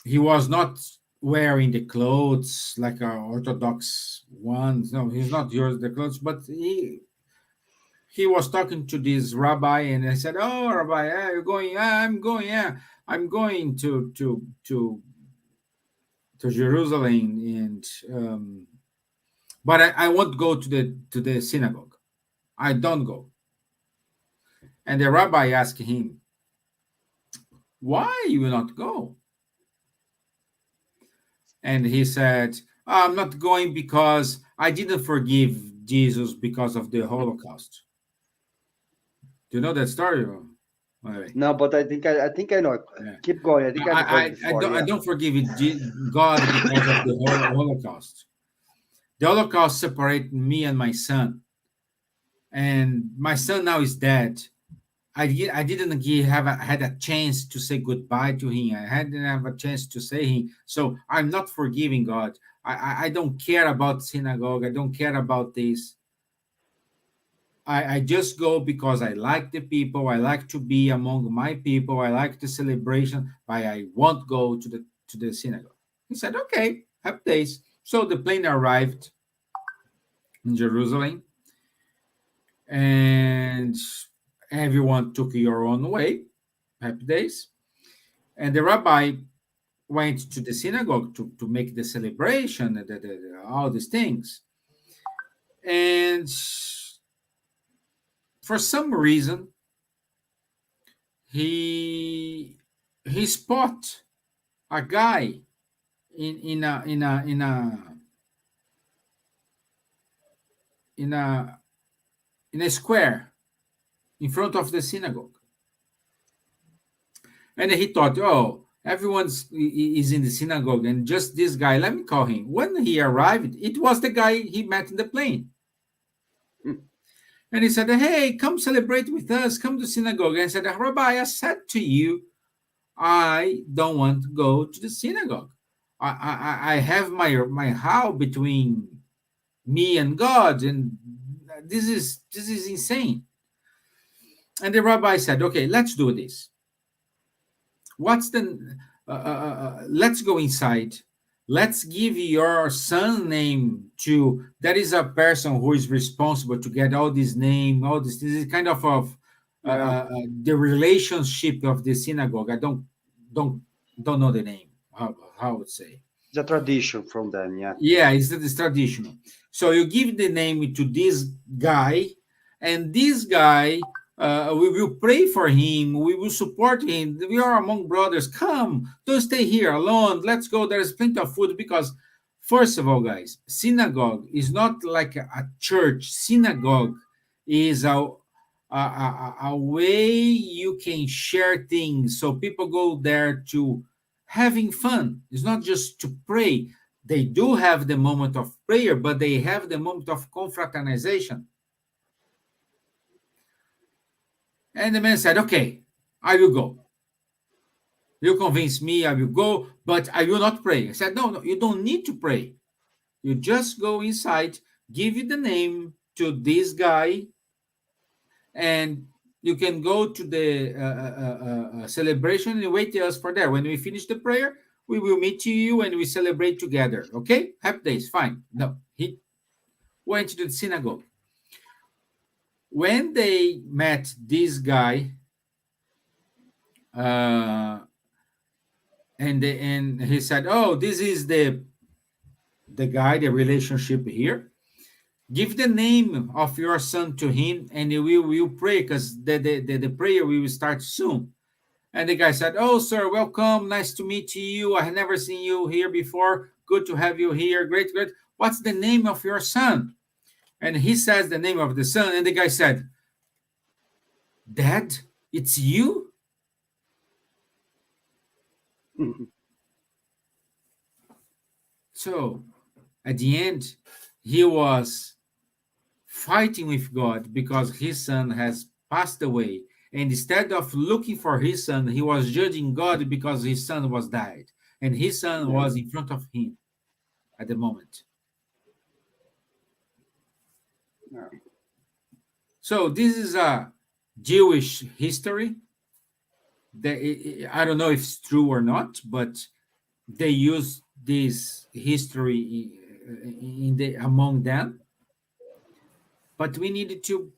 he was not wearing the clothes like our Orthodox ones. No, he's not wearing the clothes, but he was talking to this rabbi, and I said, "Oh, Rabbi, you're going? Yeah, I'm going. Yeah, I'm going to Jerusalem, and but I won't go to the synagogue. I don't go." And the rabbi asked him, "Why you will not go?" And he said, "I'm not going because I didn't forgive Jesus because of the Holocaust." Do you know that story? No, but I think I know. Yeah. Keep going. I think I've heard before. I don't forgive God because of the Holocaust. The Holocaust separated me and my son, and my son now is dead. I didn't had a chance to say goodbye to him. I hadn't have a chance to say him. So I'm not forgiving God. I don't care about synagogue. I don't care about this. I just go because I like the people. I like to be among my people. I like the celebration, but I won't go to the synagogue. He said, okay, happy days. So the plane arrived in Jerusalem, and everyone took your own way. Happy days. And the rabbi went to the synagogue to make the celebration, all these things. And for some reason, he spot a guy in a square in front of the synagogue. And he thought, oh, everyone's is in the synagogue, and just this guy, let me call him. When he arrived, it was the guy he met in the plane. And he said, hey, come celebrate with us, come to synagogue. And I said, Rabbi, I said to you, I don't want to go to the synagogue. I have my house between me and God, and this is insane. And the rabbi said, okay, let's do this. What's the let's go inside. Let's give your son name to, that is a person who is responsible to get all this name, all this is kind of the relationship of the synagogue. I don't know the name, how I would say. The tradition from them, yeah. Yeah, it's traditional. So you give the name to this guy, and this guy, we will pray for him. We will support him. We are among brothers. Come, don't stay here alone. Let's go. There's plenty of food. Because, first of all, guys, synagogue is not like a church. Synagogue is a way you can share things. So people go there to having fun. It's not just to pray. They do have the moment of prayer, but they have the moment of confraternization. And the man said, okay, I will go. You convince me, I will go, but I will not pray. I said, no, you don't need to pray. You just go inside, give you the name to this guy, and you can go to the celebration and wait us for there. When we finish the prayer, we will meet you and we celebrate together. Okay? Happy days, fine. No, he went to the synagogue. When they met this guy, and he said, oh, this is the guy, the relationship here. Give the name of your son to him, and we will pray, because the prayer will start soon. And the guy said, oh, sir, welcome. Nice to meet you. I have never seen you here before. Good to have you here. Great, great. What's the name of your son? And he says the name of the son, and the guy said, Dad, it's you? Mhm. So, at the end, he was fighting with God because his son has passed away. And instead of looking for his son, he was judging God because his son was died. And his son was in front of him at the moment. Yeah. So this is a Jewish history. I don't know if it's true or not, but they use this history among them. But we needed to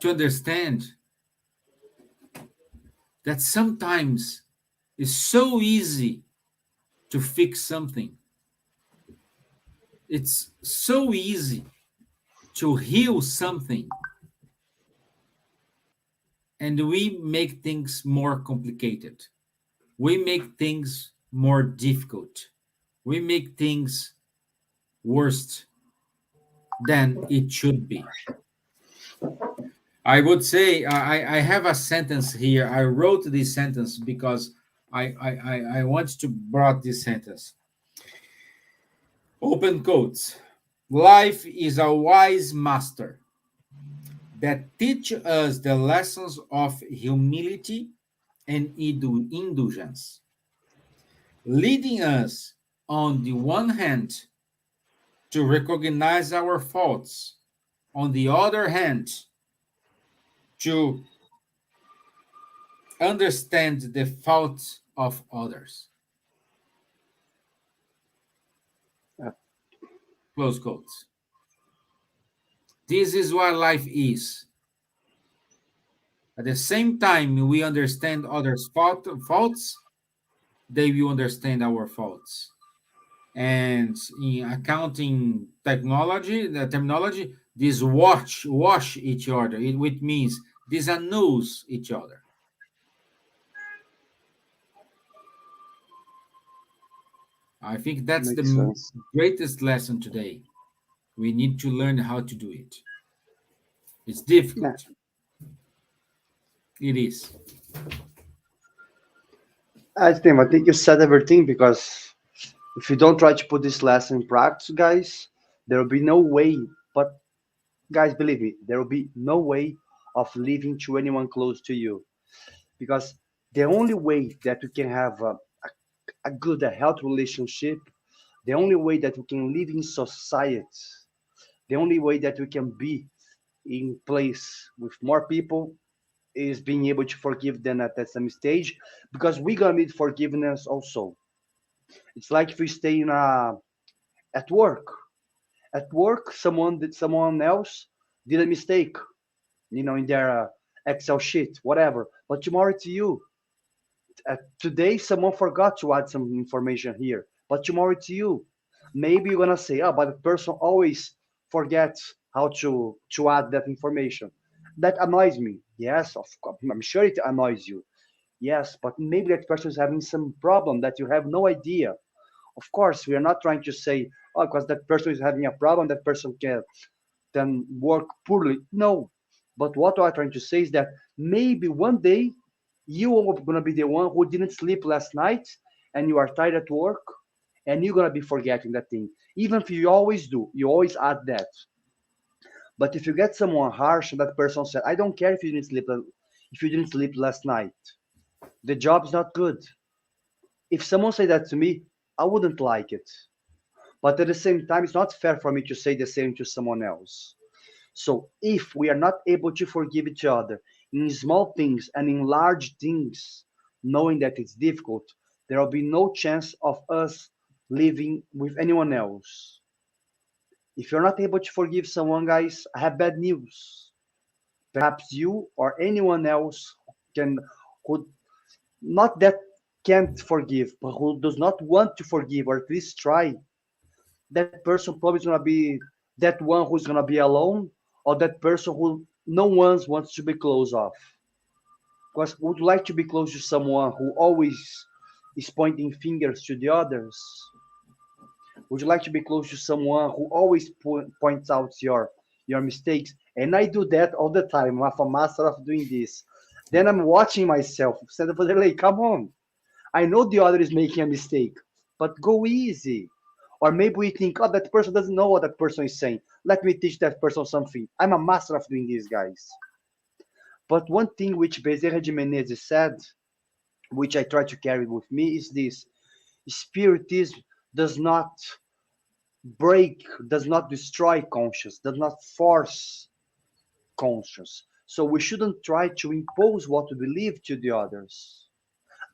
understand that sometimes it's so easy to fix something. It's so easy to heal something, and we make things more complicated. We make things more difficult. We make things worse than it should be. I would say I have a sentence here. I wrote this sentence because I want to brought this sentence. Open quotes. Life is a wise master that teaches us the lessons of humility and indulgence, leading us, on the one hand, to recognize our faults, on the other hand, to understand the faults of others. Yeah, Close quotes. This is what life is. At the same time, we understand others' faults, they will understand our faults. And in accounting technology, the terminology, this wash each other, which means this annuls each other. I think that's makes the sense. greatest lesson today. We need to learn how to do it. It's Yeah, difficult. It is. I think you said everything because if you don't try to put this lesson in practice, guys, there will be no way. But guys, believe me, there will be no way of living to anyone close to you because the only way that we can have a good, a healthy relationship, the only way that we can live in society, the only way that we can be in place with more people is being able to forgive them at some stage because we're gonna need forgiveness also. It's like if we stay in at work. At work, someone else did a mistake, in their Excel sheet, whatever. But tomorrow it's you. Today, someone forgot to add some information here, but tomorrow it's you. Maybe you're gonna say, "Oh, but the person always forgets how to add that information." That annoys me. Yes, of course, I'm sure it annoys you. Yes, but maybe that person is having some problem that you have no idea. Of course, we are not trying to say, "Oh, because that person is having a problem, that person can then work poorly." No. But what I'm trying to say is that maybe one day you are gonna be the one who didn't sleep last night and you are tired at work and you're gonna be forgetting that thing. Even if you always do, you always add that. But if you get someone harsh and that person said, "I don't care if you didn't sleep last night. The job is not good." If someone say that to me, I wouldn't like it. But at the same time, it's not fair for me to say the same to someone else. So if we are not able to forgive each other in small things and in large things, knowing that it's difficult, there will be no chance of us living with anyone else. If you're not able to forgive someone, guys, I have bad news. Perhaps you or anyone else can who not that can't forgive, but who does not want to forgive or at least try, that person probably is gonna be that one who's gonna be alone, or that person who no one wants to be close of. Because would like to be close to someone who always is pointing fingers to the others? Would you like to be close to someone who always points out your mistakes? And I do that all the time. I'm a master of doing this. Then I'm watching myself. Said, like, come on. I know the other is making a mistake, but go easy. Or maybe we think, "Oh, that person doesn't know what that person is saying. Let me teach that person something." I'm a master of doing this, guys. But one thing which Bezerra de Menezes said, which I try to carry with me, is this: Spiritism does not break, does not destroy conscience, does not force conscience. So we shouldn't try to impose what we believe to the others,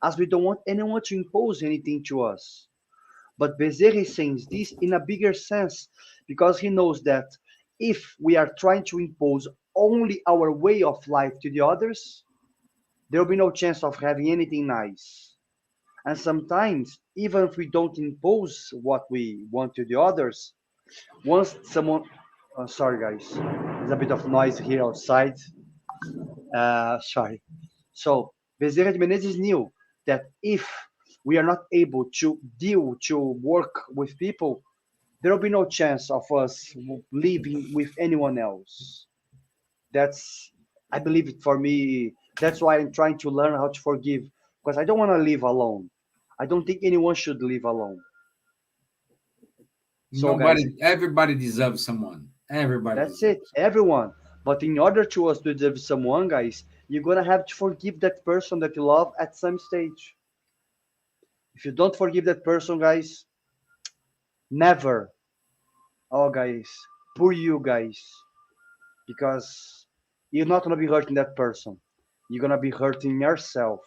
as we don't want anyone to impose anything to us. But Bezerra is saying this in a bigger sense because he knows that if we are trying to impose only our way of life to the others, there will be no chance of having anything nice. And sometimes, even if we don't impose what we want to the others, once someone, sorry guys, there's a bit of noise here outside. Sorry. So Bezerra de Menezes knew that if we are not able to work with people, there will be no chance of us living with anyone else. That's, I believe it for me. That's why I'm trying to learn how to forgive because I don't want to live alone. I don't think anyone should live alone. So guys, Everybody deserves someone. Everybody. That's it, everyone. But in order to us to deserve someone, guys, you're gonna have to forgive that person that you love at some stage. If you don't forgive that person, guys, never. Oh, guys, poor you guys, because you're not gonna be hurting that person. You're gonna be hurting yourself.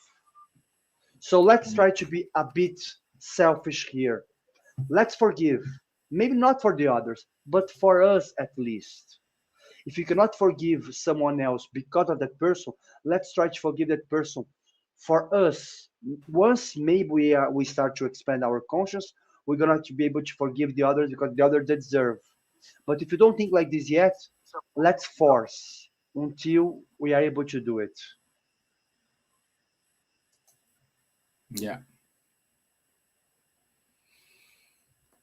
So let's try to be a bit selfish here. Let's forgive. Maybe not for the others, but for us at least. If you cannot forgive someone else because of that person, let's try to forgive that person for us. Once maybe we start to expand our conscience, we're gonna to be able to forgive the others because the others deserve. But if you don't think like this yet, let's force until we are able to do it. Yeah.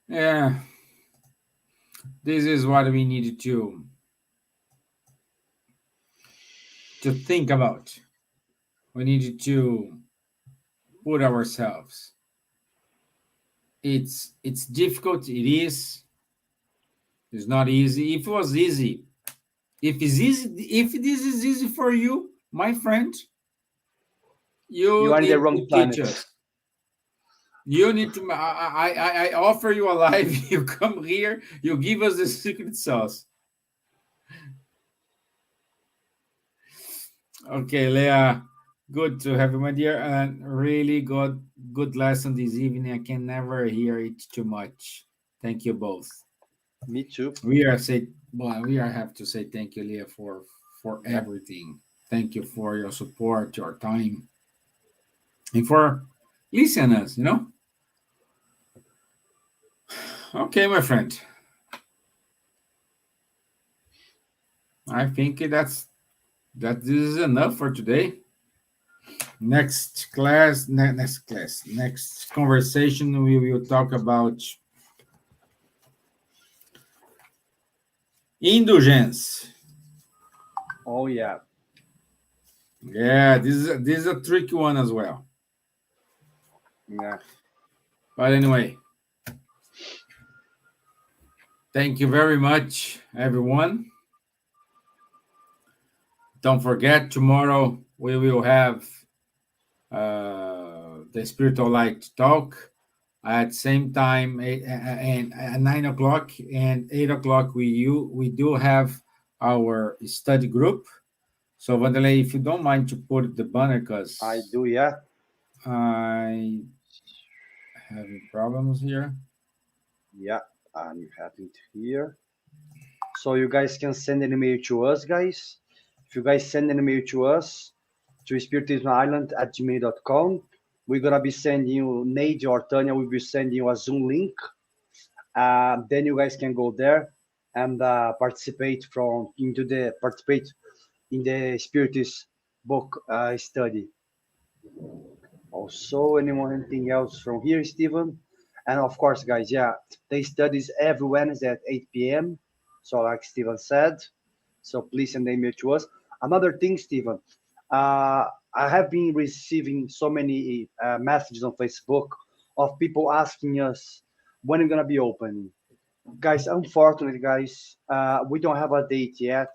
Yeah. This is what we needed to think about. We needed to put ourselves. It's difficult. It is. It's not easy. If it was easy, if this is easy for you, my friend, You are in need the wrong to planet. teach us. You need to. I offer you a life. You come here. You give us the secret sauce. Okay, Leah. Good to have you, my dear, and really good lesson this evening. I can never hear it too much. Thank you both. Me too. We have to say thank you, Leah, for everything. Thank you for your support, your time, and for listeners. Okay, my friend. I think that this is enough for today. Next conversation, we will talk about indulgence. Oh yeah. Yeah, this is a tricky one as well. Yeah. But anyway, thank you very much, everyone. Don't forget, tomorrow we will have the Spiritual Light talk at same time and at 9 o'clock and 8 o'clock. We do have our study group. So Wanderley, if you don't mind to put the banner, because I do, yeah. I having problems here. Yeah, I'm happy to hear. So you guys can send an email to us, guys. If you guys send an email to us, to spiritismisland@gmail.com, we're gonna be sending you, Nate or Tanya will be sending you a Zoom link. Then you guys can go there and participate in the Spiritist book study. Also, anything else from here, Stevan? And of course, guys, yeah, they studies every Wednesday at 8 p.m. So, like Stevan said, so please send email to us. Another thing, Stevan, I have been receiving so many messages on Facebook of people asking us when we're gonna be opening. Guys, unfortunately, guys, we don't have a date yet.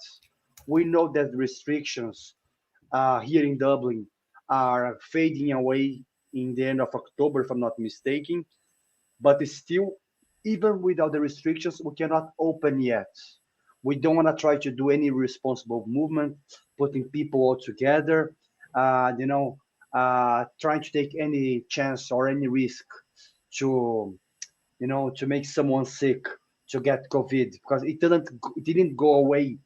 We know that the restrictions here in Dublin are fading away in the end of October, if I'm not mistaken. But still, even without the restrictions, we cannot open yet. We don't want to try to do any responsible movement, putting people all together, trying to take any chance or any risk to, to make someone sick, to get COVID, because it didn't go away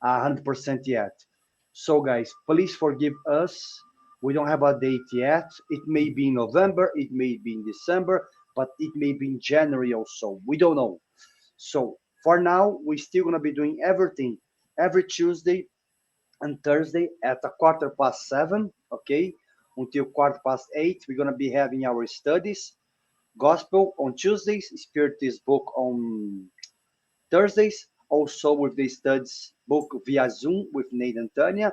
100% yet. So, guys, please forgive us. We don't have a date yet. It may be in November, it may be in December, but it may be in January also. We don't know. So, for now, we're still going to be doing everything every Tuesday and Thursday at 7:15, okay? Until 8:15, we're going to be having our studies. Gospel on Tuesdays, Spiritist book on Thursdays, also with the studies book via Zoom with Nate and Tanya.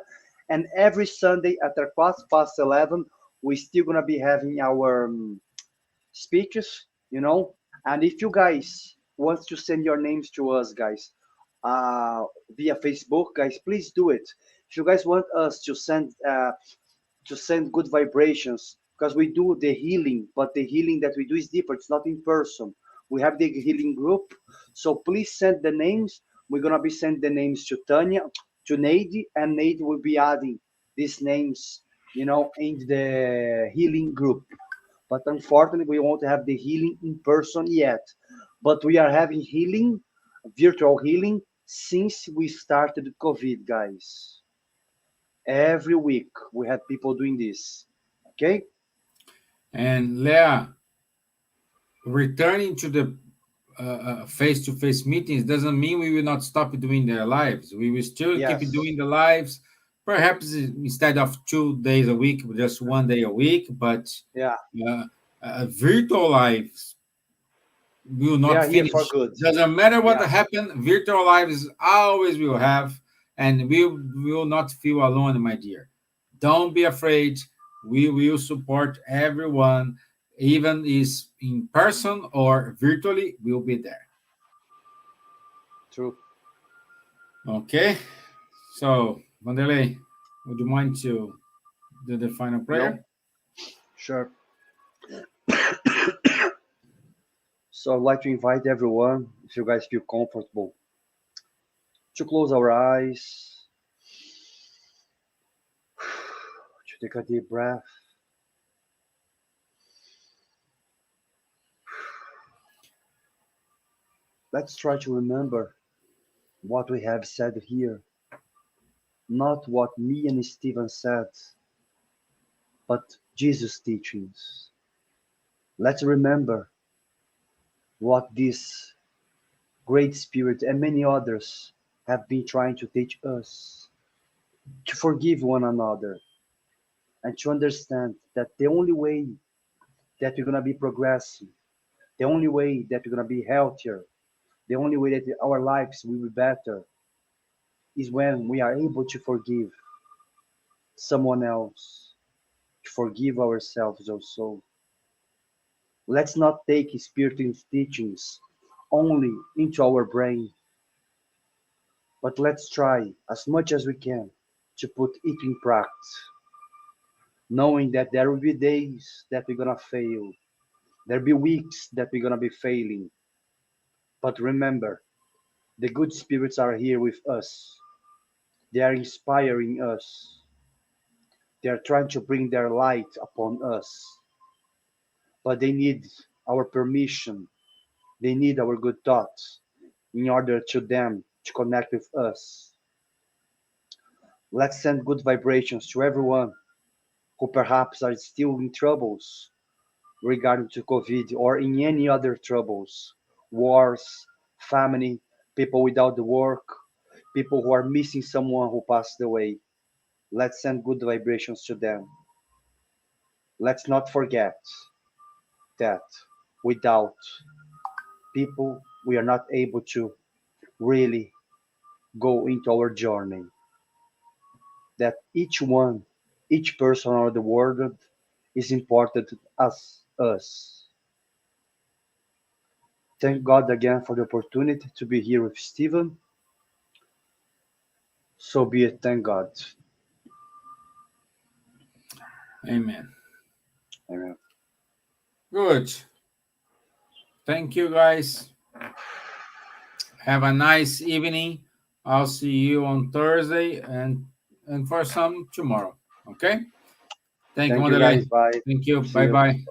And every Sunday at 11:15, we're still going to be having our speeches, And if you guys wants to send your names to us, guys, via Facebook, guys, please do it. If you guys want us to send good vibrations, because we do the healing, but the healing that we do is different. It's not in person. We have the healing group, so please send the names. We're gonna be sending the names to Tanya, to Nade, and Nade will be adding these names, in the healing group. But unfortunately, we won't have the healing in person yet. But we are having healing, virtual healing, since we started COVID, guys. Every week we have people doing this. Okay? And Leah, returning to the face-to-face meetings doesn't mean we will not stop doing their lives. We will still Yes. keep doing the lives, perhaps instead of 2 days a week, just 1 day a week. But Yeah. Virtual lives will They not are here finish. for good. Doesn't matter what Yeah. happens, virtual lives always will have, and we will not feel alone, my dear. Don't be afraid. We will support everyone, even is in person or virtually, we'll be there. True. Okay. So, Wanderley, would you mind to do the final prayer? No? Sure. So I'd like to invite everyone, if you guys feel comfortable, to close our eyes, to take a deep breath. Let's try to remember what we have said here, not what me and Stevan said, but Jesus' teachings. Let's remember what this great spirit and many others have been trying to teach us, to forgive one another and to understand that the only way that we're going to be progressing, the only way that we're going to be healthier, the only way that our lives will be better is when we are able to forgive someone else, to forgive ourselves also. Let's not take spiritual teachings only into our brain, but let's try as much as we can to put it in practice, knowing that there will be days that we're going to fail. There'll be weeks that we're going to be failing. But remember, the good spirits are here with us. They are inspiring us. They are trying to bring their light upon us. But they need our permission. They need our good thoughts in order to them to connect with us. Let's send good vibrations to everyone who perhaps are still in troubles regarding to COVID or in any other troubles, wars, family, people without the work, people who are missing someone who passed away. Let's send good vibrations to them. Let's not forget that without people, we are not able to really go into our journey. That each person around the world is important as us. Thank God again for the opportunity to be here with Stevan. So be it, thank God. Amen. Amen. Good. Thank you, guys. Have a nice evening. I'll see you on Thursday and for some tomorrow. Okay? Thank you, Thank you guys. Wanderley. Bye. Thank you. See Bye you. bye.